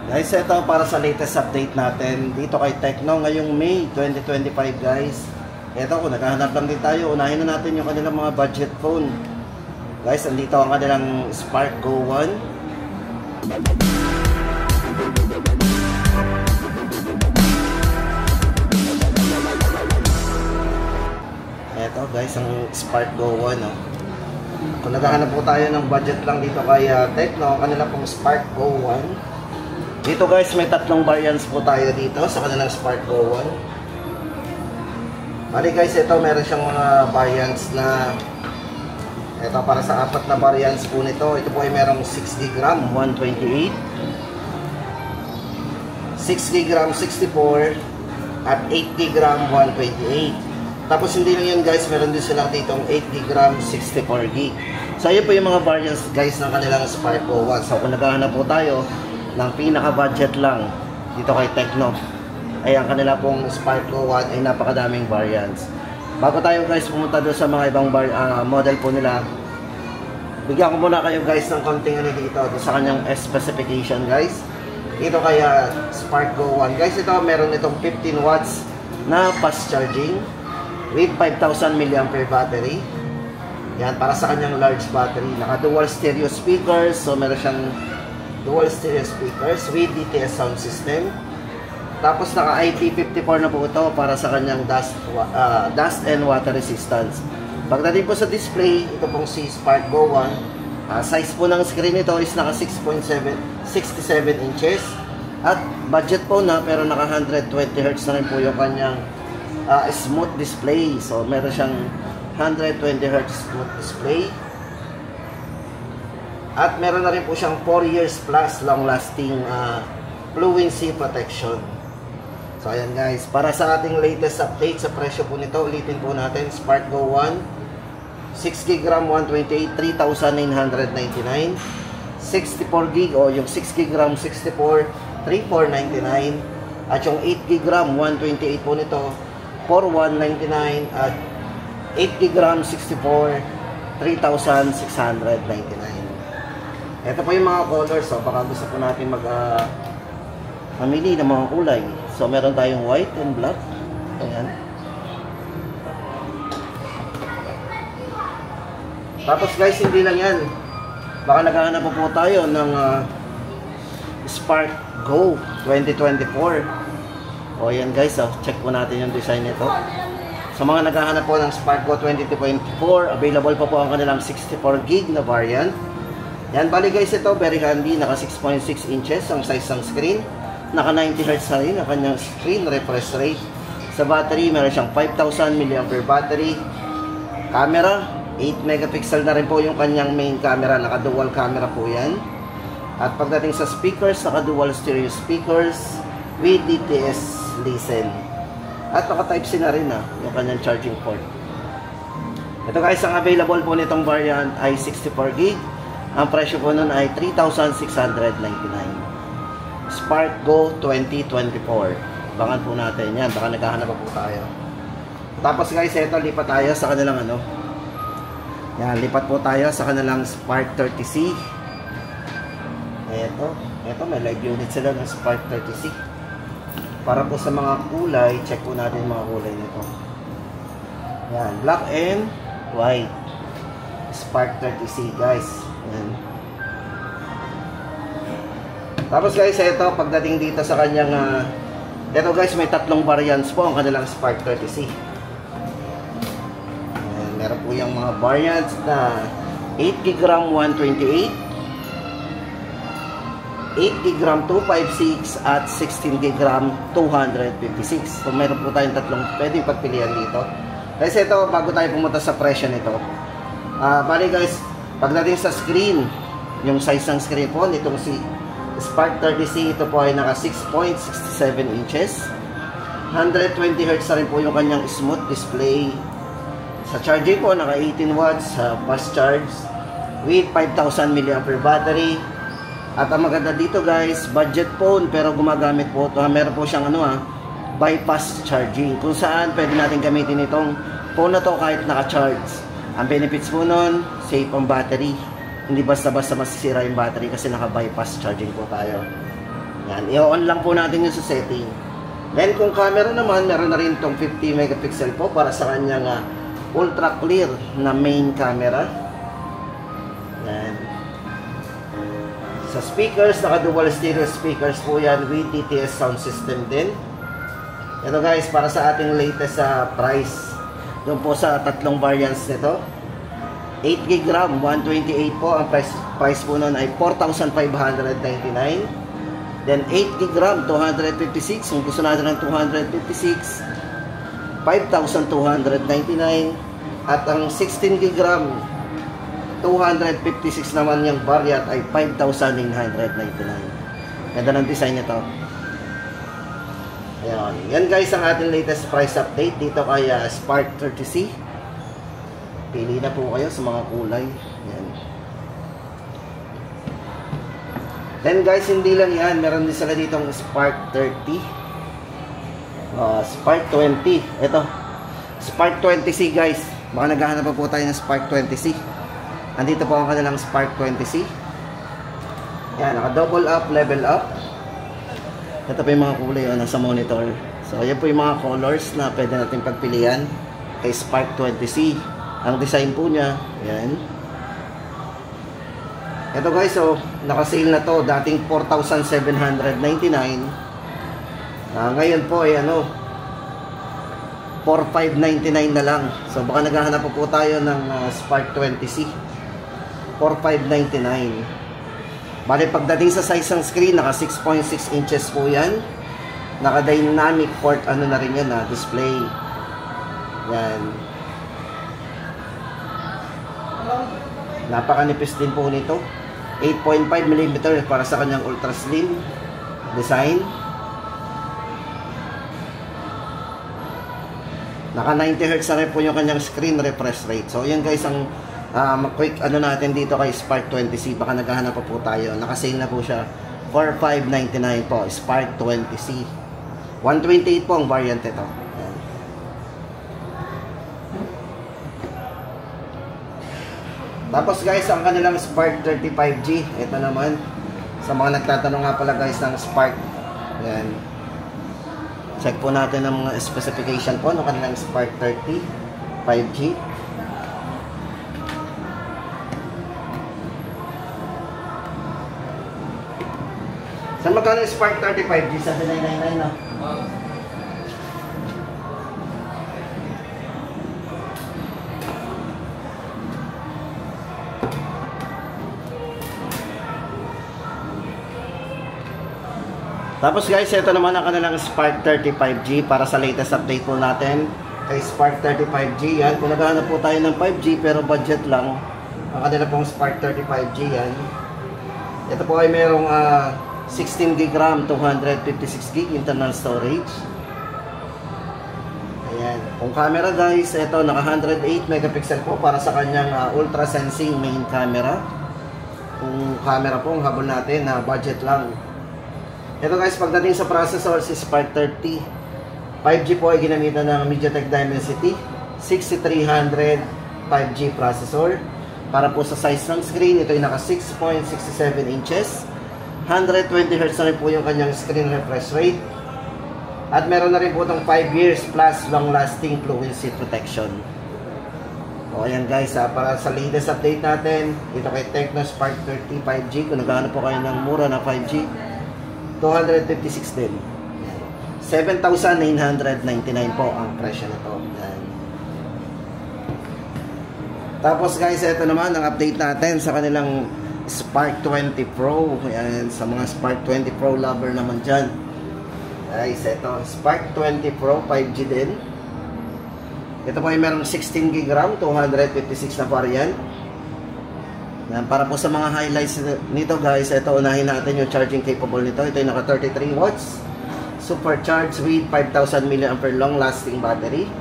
Guys, ito para sa latest update natin dito kay Tecno ngayong May 2025 guys. Ito kung naghahanap lang din tayo, unahin na natin yung kanilang mga budget phone. Guys, andito ang kanilang Spark Go 1. Ito guys, ang Spark Go 1 oh. Kung naghahanap po tayo ng budget lang dito kay Tecno, ang kanilang pong Spark Go 1. Dito guys, may tatlong variants po tayo dito sa kanilang Spark Go 1. Bali guys, ito meron siyang mga variants na ito para sa apat na variants po nito. Ito po ay merong 6GB RAM 128, 6GB RAM 64 at 8GB RAM 128. Tapos hindi lang yun guys, meron din silang ditong 8GB RAM 64GB. So ayun po yung mga variants guys ng kanilang Spark Go 1. So kung naghahanap po tayo ng pinaka-budget lang dito kay Tecno, ay ang kanila pong Spark Go 1 ay napakadaming variants. Bago tayo guys pumunta doon sa mga ibang model po nila, bigyan ko muna kayo guys ng konting dito sa kanyang specification guys. Dito kay Spark Go 1 guys, ito meron itong 15 watts na fast charging with 5,000 mAh battery. Yan, para sa kanyang large battery. Naka dual stereo speakers, so meron siyang dual stereo speakers with DTS sound system. Tapos naka IP54 na po ito para sa kanyang dust and water resistance. Pagdating po sa display, ito pong si Spark Go 1, size po ng screen nito is naka 67 inches at budget po na, pero naka 120Hz na rin po yung kanyang smooth display. So meron siyang 120Hz smooth display. At meron na rin po siyang 4 years plus long-lasting fluency protection. So ayan guys, para sa ating latest update sa presyo po nito, ulitin po natin, Spark Go 1, 6GB RAM 128, 3,999, 64GB o yung 6GB RAM 64, 3,499, at yung 8GB RAM 128 po nito, 4,199, at 8GB RAM 64, 3,699. Ito po yung mga colors, so baka gusto po natin mamili ng mga kulay. So meron tayong white and black. Ayan. Tapos guys, hindi lang yan. Baka naghahanap po tayo ng Spark Go 2024. O yan guys, check po natin yung design nito. Sa mga naghahanap po ng Spark Go 2024, available pa po ang kanilang 64GB na variant. Yan, bali guys, ito very handy, naka 6.6 inches ang size ng screen, naka 90Hz na rin ang kanyang screen refresh rate. Sa battery, meron siyang 5,000 mAh battery. Camera, 8 megapixel na rin po yung kanyang main camera, naka dual camera po yan. At pagdating sa speakers, naka dual stereo speakers with DTS listen. At naka Type-C na rin yung kanyang charging port. Ito guys, ang available po nitong variant ay 64GB. Ang presyo po nun ay 3,699. Spark Go 2024. Bangan po natin yan. Baka naghahanap po tayo. Tapos guys, ito, lipat tayo sa kanilang yan, lipat po tayo sa kanilang Spark 30C. Ito, may live unit sila ng Spark 30C. Para po sa mga kulay, check po natin mga kulay nito. Yan, black and white. Spark 30C guys. Yan. Tapos guys, ito pagdating dito sa kanyang ito guys, may tatlong variants po ang kanilang Spark 30C. Yan, meron po yung mga variants na 8GB RAM 128, 8GB RAM 256 at 16GB RAM 256. So meron po tayong tatlong pwedeng pagpilian dito. Kasi ito, bago tayo pumunta sa presyo nito, bali guys, pagdating sa screen, yung size ng screen po nitong si Spark 30C, ito po ay naka 6.67 inches, 120Hz na rin po yung kanyang smooth display. Sa charging po, naka 18 watts fast charge with 5,000 mAh battery. At ang maganda dito guys, budget phone pero gumagamit po ito, meron po siyang bypass charging, kung saan pwede natin gamitin itong phone na to kahit naka-charge. Ang benefits po nun, safe ang battery. Hindi basta-basta masisira yung battery kasi naka-bypass charging po tayo. Yan, i-on lang po natin yung sa setting. Then kung camera naman, meron na rin itong 50 megapixel po para sa kanyang ultra clear na main camera. Yan. Sa speakers, naka dual stereo speakers po yan with DTS sound system din. Ito guys, para sa ating latest price. Doon po sa tatlong variants nito. 8GB RAM, 128 po. Ang price po nun ay 4,599. Then 8GB RAM, 256. Kung gusto natin ng 256, 5,299. At ang 16GB RAM, 256 naman yung variant ay 5,999. Ganda ng design nito. Ayan. Yan guys ang ating latest price update dito kay Spark 30C. Pili na po kayo sa mga kulay. Yan. Then guys, hindi lang yan. Meron din sila ditong Spark 30. Spark 20. Ito. Spark 20C guys. Baka naghahanap pa po tayo ng Spark 20C. Andito po ang kanilang Spark 20C. Yan. Naka double up, level up. Ito po yung mga kulay nasa monitor. So, yan po yung mga colors na pwede natin pagpilian kay Spark 20C. Ang design po niya, yan. Ito guys, so, naka-sale na to. Dating 4,799. Ngayon po ay 4,599 na lang. So, baka naghahanap po tayo ng Spark 20C. 4,599. Bale, pagdating sa size ng screen, naka 6.6 inches po yan. Naka dynamic port, na rin yan, display. Yan. Napakanipis din po nito. 8.5mm para sa kanyang ultra slim design. Naka 90Hz na rin po yung kanyang screen refresh rate. So, yan guys ang quick natin dito kay Spark 20C. Baka naghahanap pa po tayo. Naka-sale na po siya. 4,599 po. Spark 20C. 128 po ang variant ito. Yan. Tapos guys, ang kanilang Spark 35G. Ito naman. Sa mga nagtatanong nga pala guys ng Spark. Yan. Check po natin ang mga specification po ng kanilang Spark 35G. Saan magkano yung Spark 35G? 7,999 no? Tapos guys, ito naman ang kanilang Spark 35G para sa latest update po natin kay Spark 35G. Yan, kung naghahanap po tayo ng 5G pero budget lang, ang kanila pong Spark 35G yan. Ito po ay merong 16GB RAM, 256GB internal storage. Ayan. Kung camera guys, ito naka 108 megapixel po para sa kanyang ultra sensing main camera. Kung camera po ang habol natin na budget lang. Ito guys, pagdating sa processor, si Spark 30 5G po ay ginamitan ng MediaTek Dimensity 6300 5G processor. Para po sa size ng screen, ito ay naka 6.67 inches. 120Hz na rin po yung kanyang screen refresh rate. At meron na rin po itong 5 years plus long-lasting fluency protection. O ayan guys, para sa latest update natin, dito kay Tecno Spark 30 5G, kung naghahanap po kayo ng mura na 5G, 256 din. 7,999 po ang presyo nito. Yan. Tapos guys, ito naman ang update natin sa kanilang Spark 20 Pro. Yan, sa mga Spark 20 Pro lover naman dyan. Guys, ito Spark 20 Pro 5G din. Ito po ay merong 16GB RAM, 256 na variant. Yan, para po sa mga highlights nito guys, ito unahin natin yung charging capable nito. Ito yung naka 33 watts, supercharged with 5,000 mAh long lasting battery.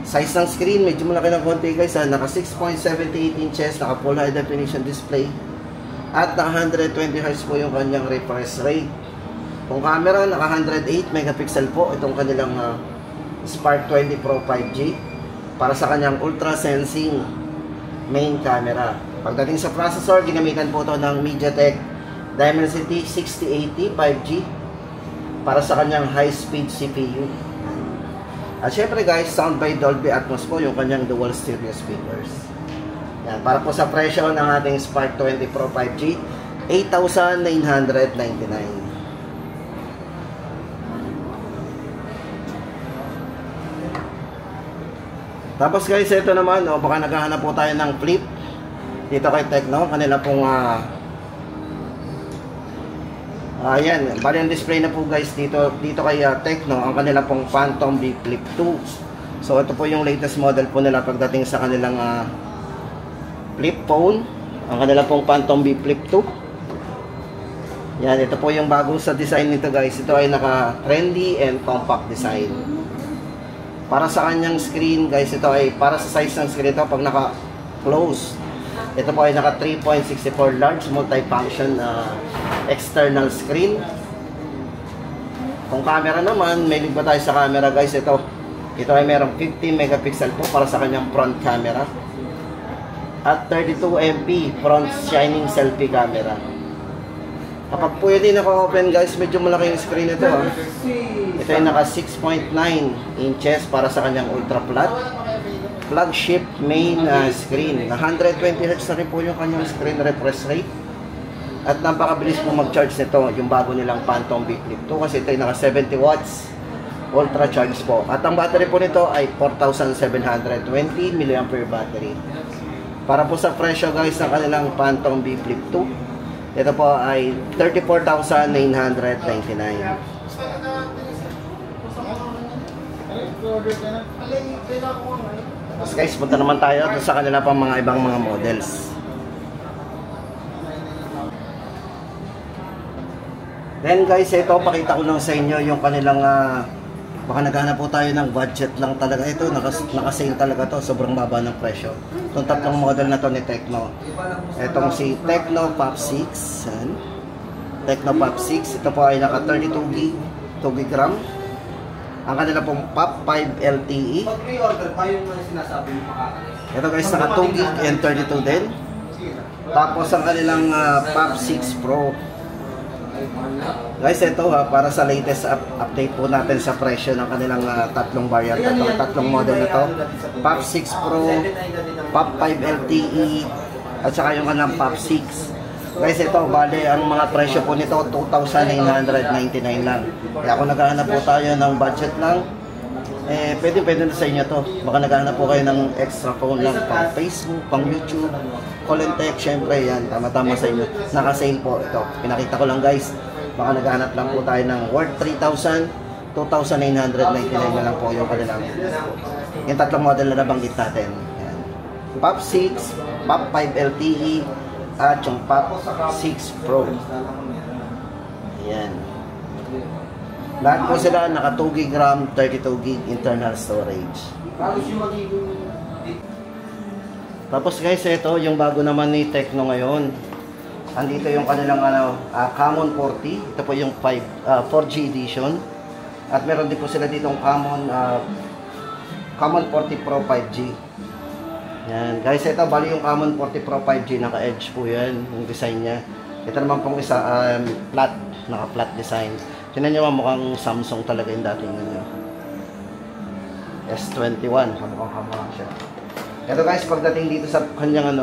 Size ng screen, medyo malaki ng konti guys, naka 6.78 inches, naka full high definition display, at naka 120Hz po yung kanyang refresh rate. Kung camera, naka 108 megapixel po itong kanilang Spark 20 Pro 5G para sa kanyang ultra sensing main camera. Pagdating sa processor, ginamitan po ito ng MediaTek Dimensity 6080 5G para sa kanyang high-speed CPU. At syempre guys, sound by Dolby Atmos po yung kanyang dual stereo speakers. Yan, para po sa presyo ng ating Spark 20 Pro 5G, 8,999. Tapos guys, ito naman, baka naghahanap po tayo ng flip dito kay Tecno. Kanila pong ayan, bali ang display na po guys dito kay Tecno, ang kanila pong Phantom V Flip 2. So ito po yung latest model po nila pagdating sa kanilang flip phone, ang kanila pong Phantom V Flip 2. Yan, ito po yung bago sa design nito guys. Ito ay naka-trendy and compact design. Para sa kanyang screen guys, ito ay para sa size ng screen ito pag naka-close. Ito po ay naka 3.64 large multifunction external screen. Kung camera naman, may ba tayo sa camera guys, ito ay merong 50 megapixel po para sa kanyang front camera at 32 MP front shining selfie camera. Kapag po yun naka-open guys, medyo malaki yung screen ito. Ito ay naka 6.9 inches para sa kanyang ultra flat flagship main screen. 120 Hz na rin po yung kanyang screen refresh rate. At napakabilis po mag-charge nito yung bago nilang Phantom V Flip 2 kasi ito ay naka 70 watts ultra charge po. At ang battery po nito ay 4,720 mAh battery. Para po sa presyo guys ng kanilang Phantom V Flip 2, ito po ay 34,999. Tapos guys, punta naman tayo sa kanila pang mga ibang mga models. Then guys, ito pakita ko lang sa inyo yung kanilang baka naghahanap po tayo ng budget lang talaga. Ito, naka-sale talaga to. Sobrang baba ng presyo. Itong tatlong model na to ni Tecno. Itong si Tecno Pop 6. Tecno Pop 6. Ito po ay naka 32 gig, 2 gig RAM. Ang kanila pong Pop 5 LTE. Ito guys, naka 2 gig and 32 din. Tapos ang kanilang Pop 6 Pro. Guys, ito para sa latest update po natin sa presyo ng kanilang tatlong variant, tatlong model na to. Pop 6 Pro, Pop 5 LTE, at saka yung kanilang Pop 6. Guys, ito, bale, ang mga presyo po nito, 2,999 lang. Kaya kung naghahanap po tayo ng budget lang, pwede na sa inyo to. Baka naghahanap po kayo ng extra phone lang, pang Facebook, pang YouTube, call and text, syempre yan, tama-tama sa inyo. Naka-sale po ito. Pinakita ko lang guys, baka naghahanap lang po tayo ng worth 3,000, 2,999 na lang po yung kanilang. Yung tatlong model na nabanggit natin. Yan. Pop 6, Pop 5 LTE, at yung Pop 6 Pro. Ayan. Lahat po sila naka 2 gig RAM, 32 gig internal storage. Tapos guys, ito yung bago naman ni Tecno ngayon. Andito yung kanilang Common 40. Ito po yung 4G edition. At meron din po sila ditong Common 40 Pro 5G. Yan. Guys, ito bali yung Common 40 Pro 5G. Naka-edge po yan, yung design niya. Ito naman pong isa, flat. Naka-flat design. Tignan nyo, mukhang Samsung talaga yung dating S21. Mukhang siya. Ito guys, pagdating dito sa kanyang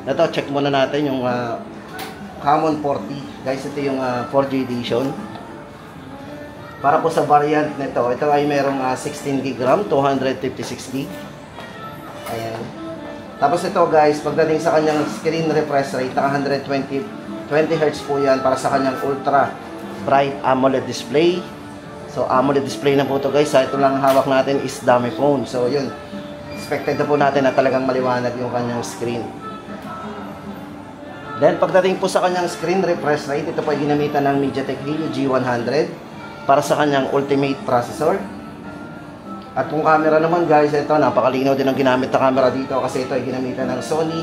ito, check muna natin yung Common 40. Guys, ito yung 4G edition. Para po sa variant nito, ito ay merong 16 gig RAM, 256 gig. Ayan. Tapos ito guys, pagdating sa kanyang screen refresh rate, naka 120 Hz po yan para sa kanyang ultra bright AMOLED display. So AMOLED display na po ito guys. Ito lang hawak natin is dummy phone. So yun, expected na po natin na talagang maliwanag yung kanyang screen. Then pagdating po sa kanyang screen refresh rate, ito po ay ginamitan ng MediaTek Helio G100 para sa kanyang ultimate processor. At kung camera naman guys, ito napakalinaw din ang ginamit na camera dito kasi ito ay ginamitan ng Sony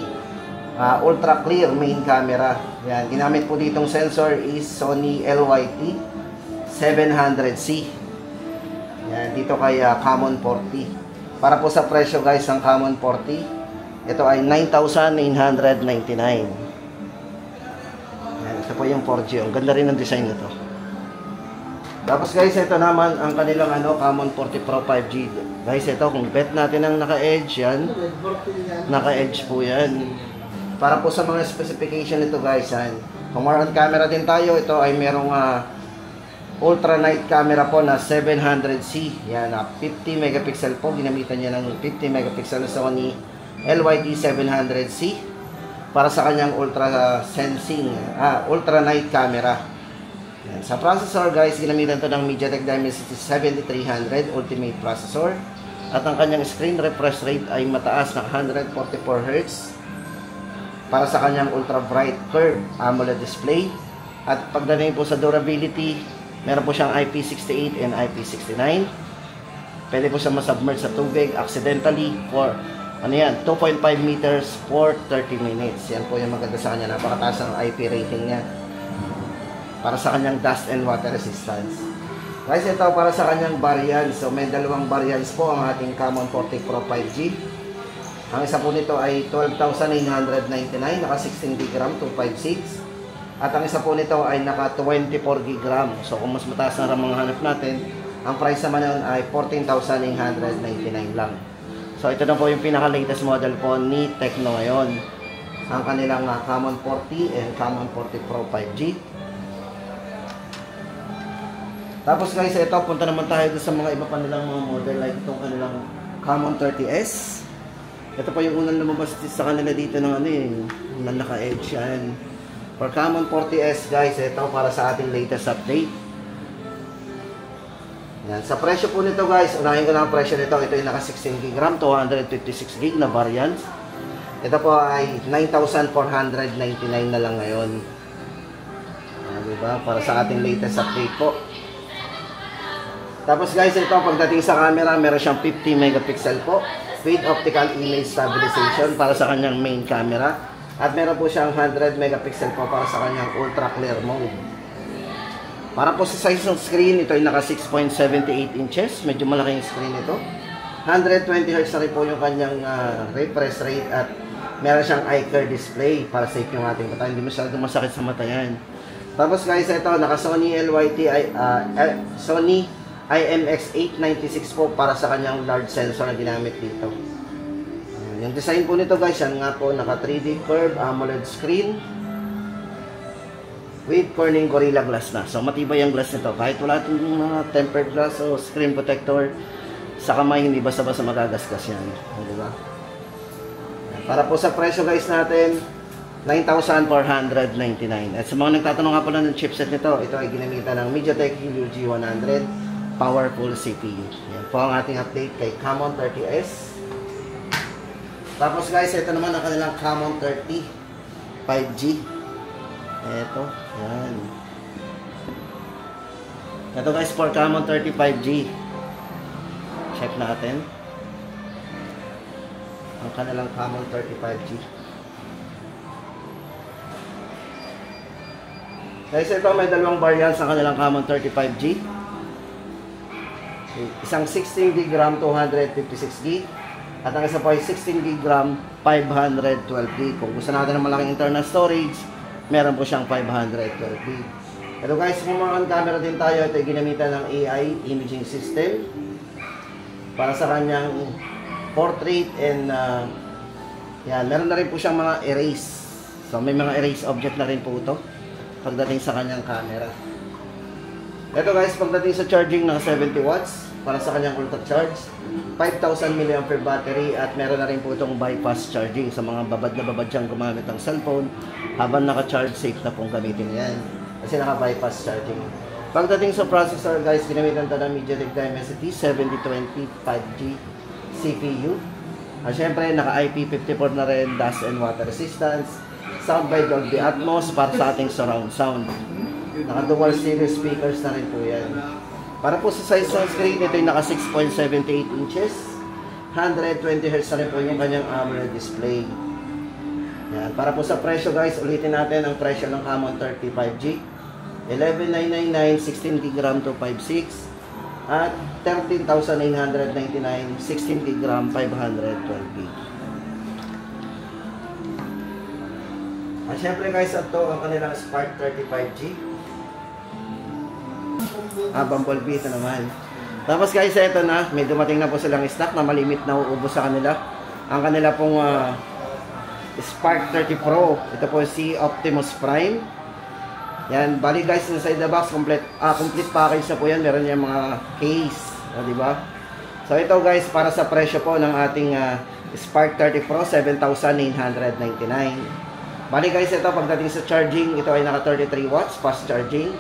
ultra clear main camera. Yan, ginamit po ditong sensor is Sony LYT 700C. Yan, dito kay Common 40. Para po sa presyo guys ng Common 40, ito ay 9,999. Yan, ito Ito po yung 4G. Ang ganda rin ng design nito. Tapos guys, ito naman ang kanilang Camon 40 Pro 5G. Guys, ito kung bet natin ang naka-edge yan. Naka-edge po yan. Para po sa mga specification nito guys, yan. Kung more on camera din tayo, ito ay merong ultra night camera po na 700C. Yan, 50 megapixel po. Ginamitan niya ng 50 megapixel na Sony LYT 700C para sa kanyang ultra sensing, ultra night camera. Yan. Sa processor guys, ginamitan to ng MediaTek Dimensity 7300 Ultimate Processor. At ang kanyang screen refresh rate ay mataas na 144Hz para sa kanyang ultra bright curved AMOLED display. At pagdating po sa durability, meron po siyang IP68 and IP69. Pwede po siya masubmerge sa tubig accidentally for 2.5 meters for 30 minutes. Yan po yung maganda sa kanya. Napakataas ang IP rating niya para sa kanyang dust and water resistance. Guys, ito para sa kanyang variants. So may dalawang variants po ang ating Camon 40 Pro 5G. Ang isa po nito ay 12,999, naka 16GB RAM 256. At ang isa po nito ay naka 24GB RAM. So kung mas mataas na RAM ang hanap natin, ang price naman nun ay 14,999 lang. So ito na po yung pinaka-latest model po ni Tecno ngayon. Ang kanilang Camon 40 and Camon 40 Pro 5G. Tapos guys, ito, punta naman tayo sa mga iba pa nilang mga model, like itong kanilang Camon 30S. Ito pa yung unang lumabas sa kanila dito ng na naka-edge yan. For Camon 40S guys, ito para sa ating latest update. Yan. Sa presyo po nito guys, unahin ko na ang presyo nito. Ito yung naka 16GB RAM, 256GB na variant. Ito po ay 9,499 na lang ngayon. Diba? Para sa ating latest update po. Tapos guys, ito pagdating sa camera, meron siyang 50 megapixel po with optical image stabilization para sa kanyang main camera. At meron po siyang 100 megapixel po para sa kanyang ultra clear mode. Para po sa size ng screen, ito ay naka 6.78 inches. Medyo malaking screen ito. 120Hz na rin po yung kanyang refresh rate at meron siyang eye-care display para safe yung ating mata. Hindi masyadong masakit sa mata yan. Tapos guys, ito naka Sony LYT, Sony IMX896 po para sa kanyang large sensor na ginamit dito. Yung design po nito guys, yan nga po, naka 3D curved AMOLED screen with Corning Gorilla Glass na. So matibay ang glass nito. Kahit wala itong mga tempered glass o screen protector, sa kamay hindi basta-basta magagasgas yan. Diba? Para po sa presyo guys natin, 9,499. At sa mga nagtatanong nga pala ng chipset nito, ito ay ginamitan ng MediaTek Helio G100 powerful CPU. Yan po ang ating update kay Camon 30S. Tapos guys, ito naman ang kanilang Camon 30 5G. Ito, yan. Ito guys, for Camon 30 5G. Check natin. Ang kanilang Camon 30 5G. Guys, ito may dalawang variants ng kanilang Camon 30 5G. Isang 16GB RAM 256GB at ang isa po ay 16GB RAM 512GB. Kung gusto natin ng malaking internal storage, meron po siyang 512GB. Pero guys, kung mga on camera din tayo, ito ay ginamitan ng AI imaging system para sa kanyang portrait and yan, meron na rin po siyang mga erase. So may mga erase object na rin po ito pagdating sa kanyang camera. Ito guys, pagdating sa charging ng 70 watts para sa kanyang ultra charge, 5,000 mAh battery at meron na rin po itong bypass charging sa mga babad na babad siyang gumamit ng cellphone. Habang naka-charge, safe na pong gamitin yan kasi naka-bypass charging. Pagdating sa processor guys, ginamitan ito ng MediaTek Dimensity 7020 5G CPU. At syempre, naka-IP54 na rin, dust and water resistance, sound by Dolby Atmos para sa ating surround sound. Naka-dual stereo speakers na rin po yan. Para po sa size ng screen, ito yung naka 6.78 inches. 120Hz na rin po yung kanyang AMOLED display. Yan. Para po sa presyo guys, ulitin natin ang presyo ng Camon 30 5G. 11,999, 16GB RAM 256 at 13,999, 16GB RAM 512GB. At syempre guys, ito ang kanilang Spark 35G. Bumblebee ito naman. Tapos guys, ito na, may dumating na po silang stock na malimit na uubos sa kanila. Ang kanila pong Spark 30 Pro. Ito po si Optimus Prime. Yan, bali guys, inside the box, complete package na po yan. Meron yung mga case, diba? So ito guys, para sa presyo po ng ating Spark 30 Pro, 7,999. Bali guys, ito pagdating sa charging, ito ay naka 33 watts, fast charging.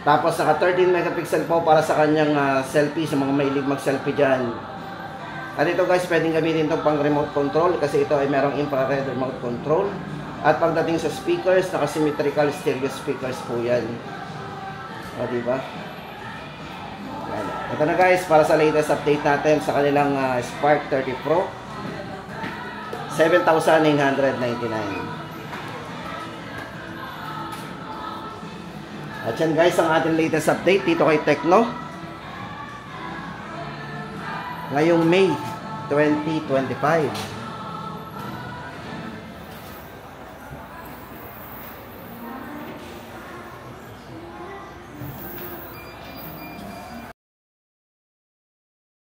Tapos naka 13 megapixel po para sa kanyang selfie, sa mga mahilig mag-selfie dyan. At ito guys, pwedeng gamitin ito pang remote control kasi ito ay merong infrared remote control. At pagdating sa speakers, naka-symmetrical stereo speakers po yan. O, diba? Yan. Ito na guys, para sa latest update natin sa kanilang Spark 30 Pro. 7,999. At yan guys, ang ating latest update dito kay Tecno. Ngayong May 2025.